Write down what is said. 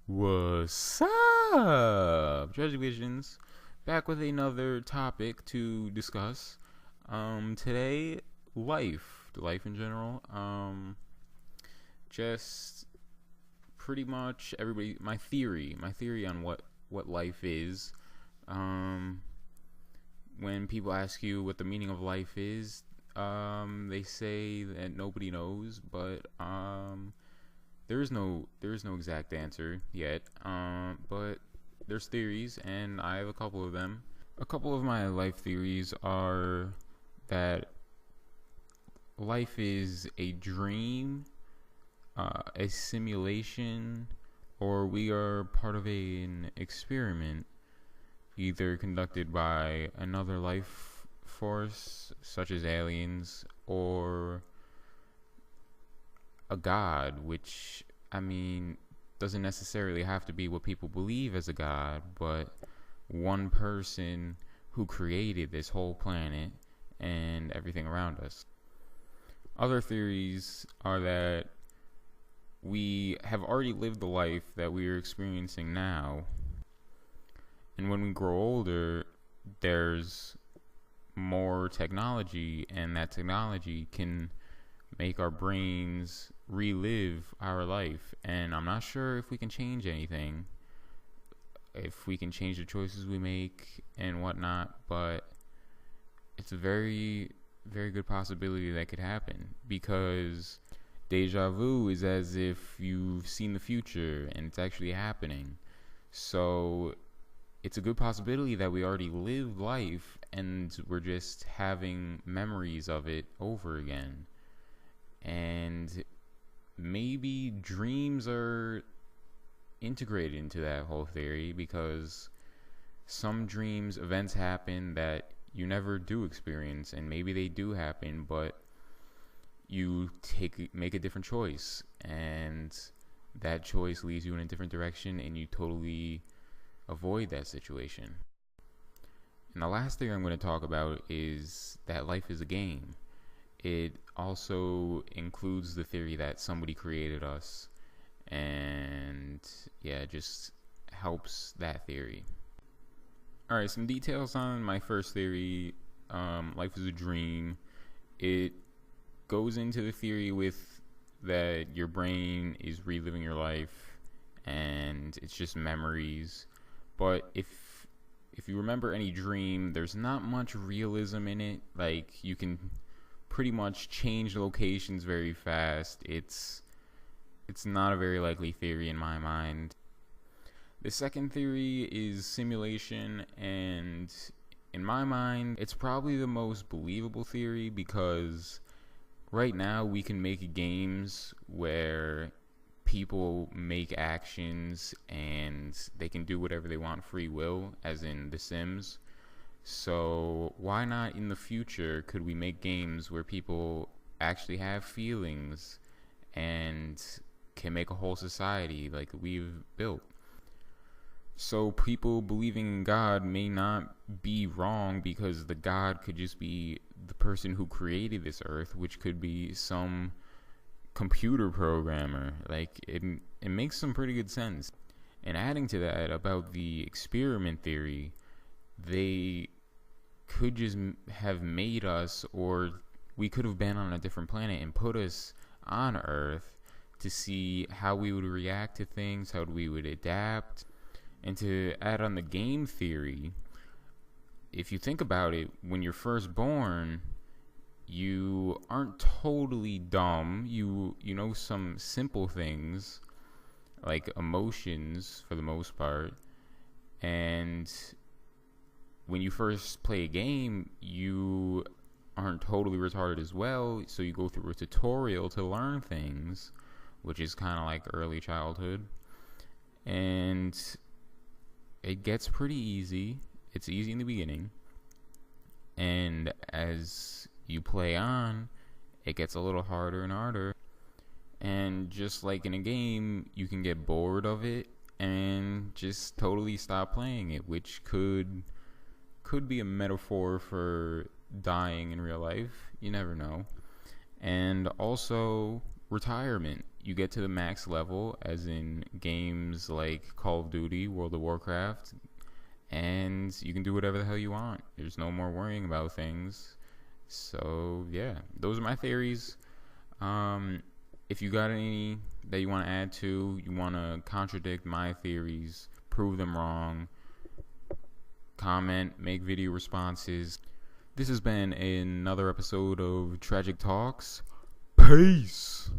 What's up, Treasure Visions? Back with another topic to discuss. Today, life in general. Just pretty much everybody. My theory on what life is. Um, when people ask you what the meaning of life is, they say that nobody knows, but there is no exact answer yet, but there's theories, and I have a couple of them. A couple of my life theories are that life is a dream, a simulation, or we are part of an experiment, either conducted by another life force, such as aliens, or a god, which, I mean, doesn't necessarily have to be what people believe as a god, but one person who created this whole planet and everything around us. Other theories are that we have already lived the life that we are experiencing now, and when we grow older, there's more technology, and that technology can make our brains relive our life. And I'm not sure if we can change anything, if we can change the choices we make and whatnot, but it's a very, very good possibility that could happen, because deja vu is as if you've seen the future and it's actually happening. So it's a good possibility that we already lived life and we're just having memories of it over again. And maybe dreams are integrated into that whole theory, because some dreams events happen that you never do experience, and maybe they do happen, but you make a different choice, and that choice leads you in a different direction, and you totally avoid that situation. And the last thing I'm going to talk about is that life is a game. It also includes the theory that somebody created us, and yeah, it just helps that theory. Alright, some details on my first theory. Life is a dream. It goes into the theory with that your brain is reliving your life and it's just memories. But if you remember any dream, there's not much realism in it. Like, you can pretty much change locations very fast. It's not a very likely theory in my mind. The second theory is simulation, and in my mind, it's probably the most believable theory, because right now we can make games where people make actions and they can do whatever they want, free will, as in The Sims. So why not in the future could we make games where people actually have feelings and can make a whole society like we've built? So people believing in God may not be wrong, because the God could just be the person who created this earth, which could be some computer programmer. Like, it makes some pretty good sense. And adding to that, about the experiment theory, they could just have made us, or we could have been on a different planet and put us on Earth to see how we would react to things, how we would adapt. And to add on the game theory, if you think about it, when you're first born, you aren't totally dumb. You know some simple things, like emotions for the most part. And when you first play a game, you aren't totally retarded as well. So you go through a tutorial to learn things, which is kind of like early childhood. And it gets pretty easy. It's easy in the beginning. And as you play on, it gets a little harder and harder. And just like in a game, you can get bored of it and just totally stop playing it, which could be a metaphor for dying in real life. You never know. And also, retirement. You get to the max level, as in games like Call of Duty, World of Warcraft, and you can do whatever the hell you want. There's no more worrying about things. So yeah, those are my theories. If you got any that you want to add to, you want to contradict my theories, prove them wrong, comment, make video responses. This has been another episode of Tragic Talks. Peace.